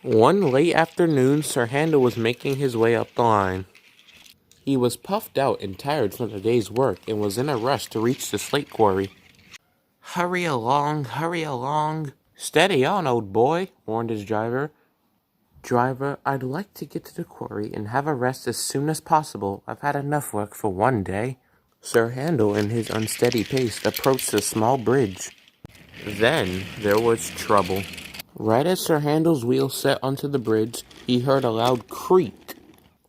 One late afternoon, Sir Handel was making his way up the line. He was puffed out and tired from the day's work and was in a rush to reach the slate quarry. Hurry along, hurry along. Steady on, old boy, warned his driver. Driver, I'd like to get to the quarry and have a rest as soon as possible. I've had enough work for one day. Sir Handel, in his unsteady pace, approached a small bridge. Then there was trouble. Right as Sir Handel's wheel set onto the bridge, he heard a loud creak.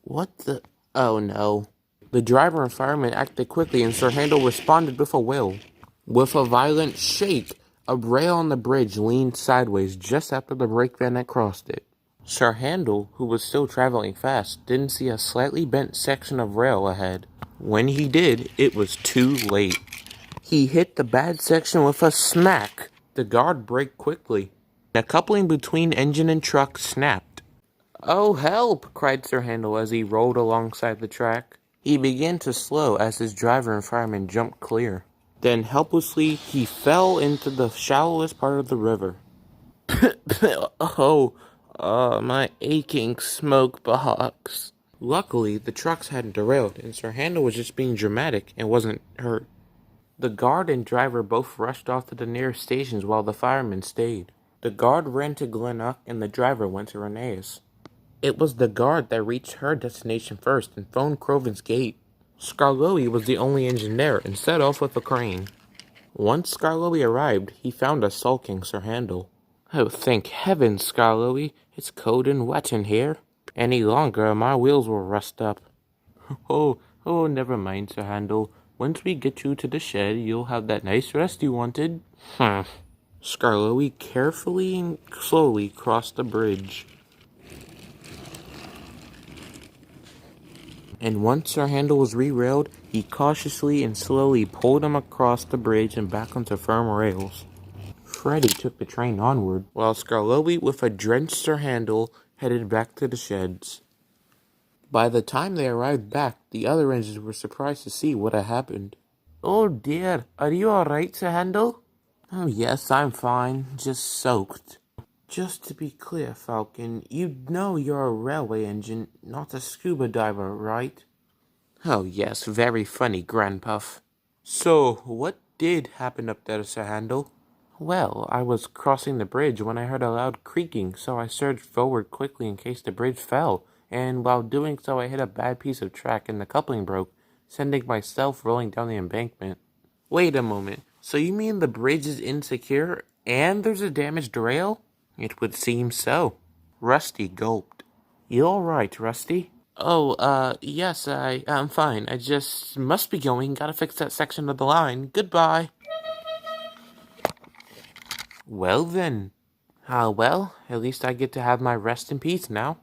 What the? Oh no. The driver and fireman acted quickly and Sir Handel responded with a will. With a violent shake, a rail on the bridge leaned sideways just after the brake van had crossed it. Sir Handel, who was still traveling fast, didn't see a slightly bent section of rail ahead. When he did, it was too late. He hit the bad section with a smack. The guard braked quickly. The coupling between engine and truck snapped. "Oh, help!" cried Sir Handel as he rolled alongside the track. He began to slow as his driver and fireman jumped clear. Then helplessly, he fell into the shallowest part of the river. My aching smoke box. Luckily, the trucks hadn't derailed, and Sir Handel was just being dramatic and wasn't hurt. The guard and driver both rushed off to the nearest stations while the firemen stayed. The guard ran to Glennock and the driver went to Reneus. It was the guard that reached her destination first and phoned Croven's gate. Skarloey was the only engine there and set off with a crane. Once Skarloey arrived, he found a sulking Sir Handel. "Oh, thank heaven, Skarloey, it's cold and wet in here. Any longer, my wheels will rust up." Oh, never mind, Sir Handel. Once we get you to the shed, you'll have that nice rest you wanted. Skarloey carefully and slowly crossed the bridge. And once Sir Handel was re-railed, he cautiously and slowly pulled him across the bridge and back onto firm rails. Freddy took the train onward, while Skarloey, with a drenched Sir Handel, headed back to the sheds. By the time they arrived back, the other engines were surprised to see what had happened. "Oh dear, are you alright, Sir Handel?" "Oh yes, I'm fine, just soaked." "Just to be clear, Falcon, you know you're a railway engine, not a scuba diver, right?" "Oh yes, very funny, Grandpuff." "So, what did happen up there, Sir Handel?" "Well, I was crossing the bridge when I heard a loud creaking, so I surged forward quickly in case the bridge fell, and while doing so I hit a bad piece of track and the coupling broke, sending myself rolling down the embankment." "Wait a moment, so you mean the bridge is insecure, and there's a damaged rail?" "It would seem so." Rusty gulped. "You all right, Rusty?" "Oh, yes, I'm fine. I just must be going. Gotta fix that section of the line. Goodbye." "Well then." Well, at least I get to have my rest in peace now."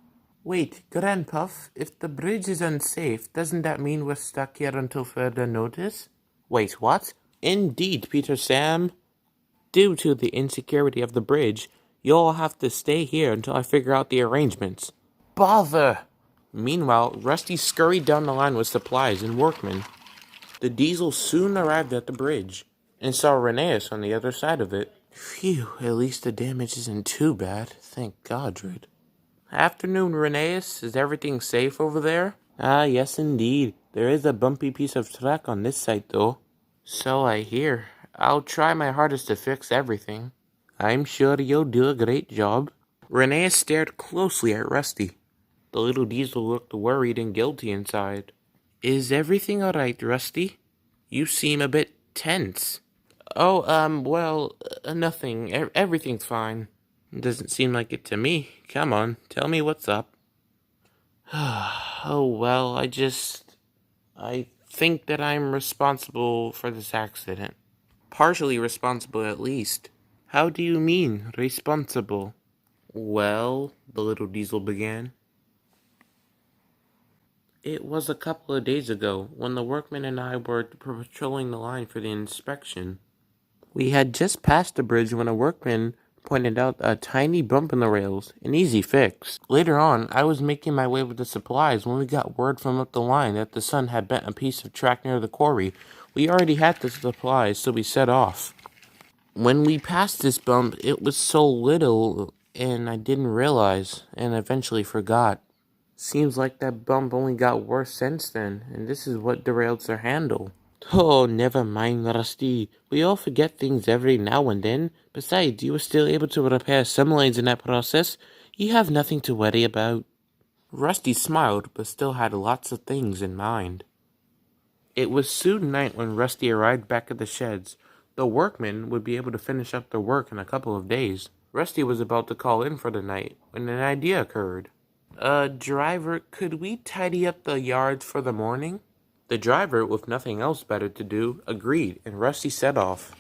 "Wait, Grandpuff, if the bridge is unsafe, doesn't that mean we're stuck here until further notice?" "Wait, what?" "Indeed, Peter Sam. Due to the insecurity of the bridge, you'll have to stay here until I figure out the arrangements." "Bother!" Meanwhile, Rusty scurried down the line with supplies and workmen. The diesel soon arrived at the bridge, and saw Reneus on the other side of it. "Phew, at least the damage isn't too bad, thank Godred." "Afternoon, Reneus. Is everything safe over there?" "Ah, yes indeed. There is a bumpy piece of track on this side, though." "So I hear. I'll try my hardest to fix everything." "I'm sure you'll do a great job." Reneus stared closely at Rusty. The little diesel looked worried and guilty inside. "Is everything all right, Rusty? You seem a bit tense." "Oh, nothing. Everything's fine." "Doesn't seem like it to me. Come on, tell me what's up." "Oh, well, I think that I'm responsible for this accident. Partially responsible, at least." "How do you mean, responsible?" "Well," the little diesel began. "It was a couple of days ago, when the workmen and I were patrolling the line for the inspection." We had just passed the bridge when a workman pointed out a tiny bump in the rails, an easy fix. Later on, I was making my way with the supplies when we got word from up the line that the sun had bent a piece of track near the quarry. We already had the supplies, so we set off. When we passed this bump, it was so little, and I didn't realize, and eventually forgot. Seems like that bump only got worse since then, and this is what derailed their handle. Oh, never mind, Rusty. We all forget things every now and then. Besides, you were still able to repair some lanes in that process. You have nothing to worry about. Rusty smiled, but still had lots of things in mind. It was soon night when Rusty arrived back at the sheds. The workmen would be able to finish up their work in a couple of days. Rusty was about to call in for the night when an idea occurred. Driver, could we tidy up the yards for the morning? The driver, with nothing else better to do, agreed, and Rusty set off.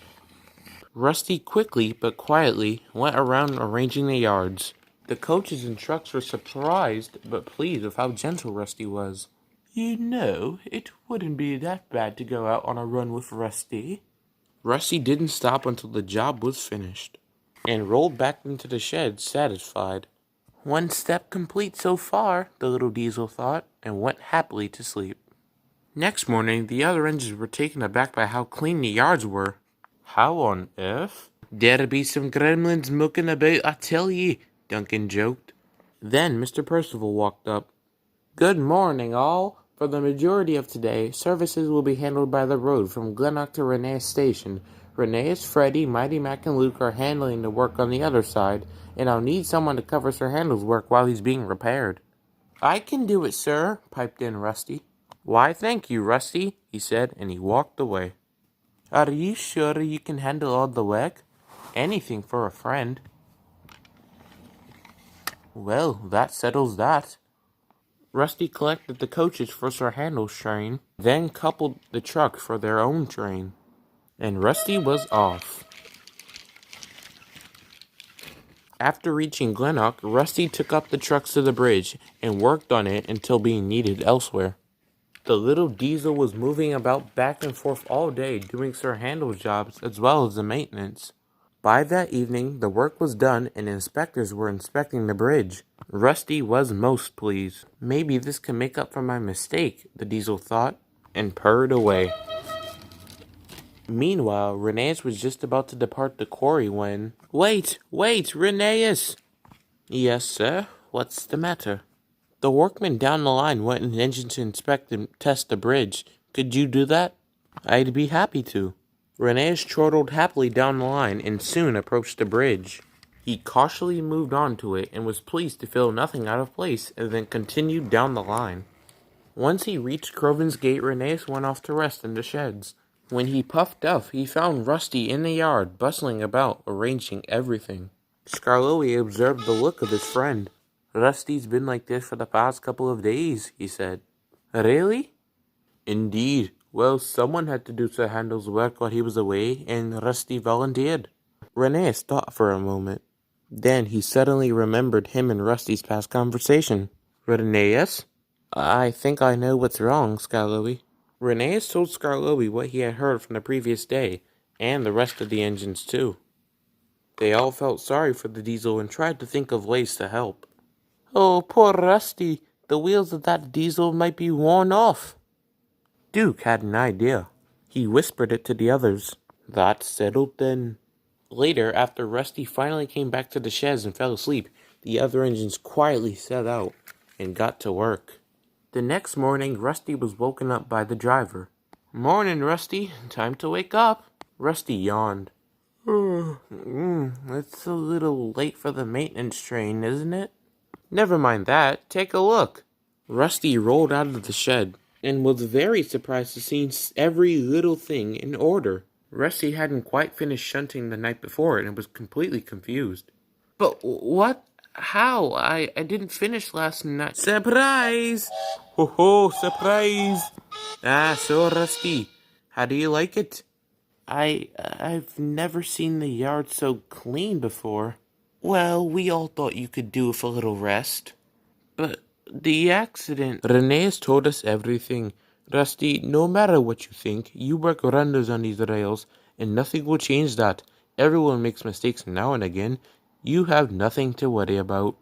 Rusty quickly but quietly went around arranging the yards. The coaches and trucks were surprised but pleased with how gentle Rusty was. You know, it wouldn't be that bad to go out on a run with Rusty. Rusty didn't stop until the job was finished, and rolled back into the shed satisfied. One step complete so far, the little diesel thought, and went happily to sleep. Next morning, the other engines were taken aback by how clean the yards were. How on earth? There'd be some gremlins mucking about, I tell ye, Duncan joked. Then Mr. Percival walked up. Good morning, all. For the majority of today, services will be handled by the road from Glenrock to Renee's station. Renee's, Freddy, Mighty Mac, and Luke are handling the work on the other side, and I'll need someone to cover Sir Handel's work while he's being repaired. I can do it, sir, piped in Rusty. Why, thank you, Rusty, he said, and he walked away. Are you sure you can handle all the work? Anything for a friend. Well, that settles that. Rusty collected the coaches for Sir Handel's train, then coupled the truck for their own train. And Rusty was off. After reaching Glenrock, Rusty took up the trucks to the bridge and worked on it until being needed elsewhere. The little diesel was moving about back and forth all day doing Sir Handel's jobs as well as the maintenance. By that evening, the work was done and inspectors were inspecting the bridge. Rusty was most pleased. Maybe this can make up for my mistake, the diesel thought, and purred away. Meanwhile, Reneus was just about to depart the quarry when... Wait, Reneus! Yes, sir? What's the matter? The workmen down the line went in an engine to inspect and test the bridge. Could you do that? I'd be happy to. Reneus chortled happily down the line and soon approached the bridge. He cautiously moved on to it and was pleased to feel nothing out of place and then continued down the line. Once he reached Croven's gate, Reneus went off to rest in the sheds. When he puffed up, he found Rusty in the yard, bustling about, arranging everything. Skarloey observed the look of his friend. Rusty's been like this for the past couple of days, he said. Really? Indeed. Well, someone had to do Sir Handel's work while he was away, and Rusty volunteered. Reneus thought for a moment. Then he suddenly remembered him and Rusty's past conversation. Reneus? I think I know what's wrong, Skarloey. Reneus told Skarloey what he had heard from the previous day, and the rest of the engines too. They all felt sorry for the diesel and tried to think of ways to help. Oh, poor Rusty. The wheels of that diesel might be worn off. Duke had an idea. He whispered it to the others. That's settled then. Later, after Rusty finally came back to the sheds and fell asleep, the other engines quietly set out and got to work. The next morning, Rusty was woken up by the driver. Morning, Rusty. Time to wake up. Rusty yawned. It's a little late for the maintenance train, isn't it? Never mind that. Take a look. Rusty rolled out of the shed and was very surprised to see every little thing in order. Rusty hadn't quite finished shunting the night before and was completely confused. But what? How? I didn't finish last night. Surprise! Ho ho, surprise! So Rusty, how do you like it? I've never seen the yard so clean before. Well, we all thought you could do with a little rest. But the accident... Reneus told us everything. Rusty, no matter what you think, you work wonders on these rails, and nothing will change that. Everyone makes mistakes now and again. You have nothing to worry about.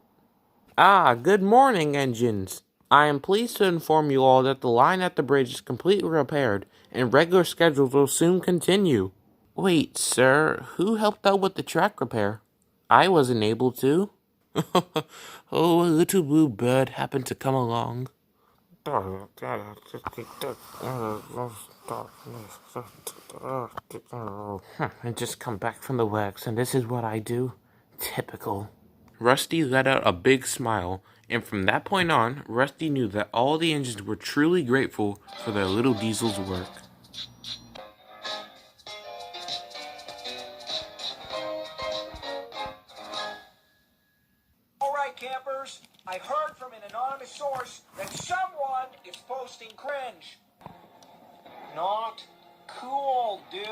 Ah, good morning, engines. I am pleased to inform you all that the line at the bridge is completely repaired, and regular schedules will soon continue. Wait, sir, who helped out with the track repair? I wasn't able to. Oh, a little blue bird happened to come along. I just come back from the works, and this is what I do. Typical. Rusty let out a big smile, and from that point on, Rusty knew that all the engines were truly grateful for their little diesel's work. Alright, campers, I heard from an anonymous source that someone is posting cringe. Not cool, dude.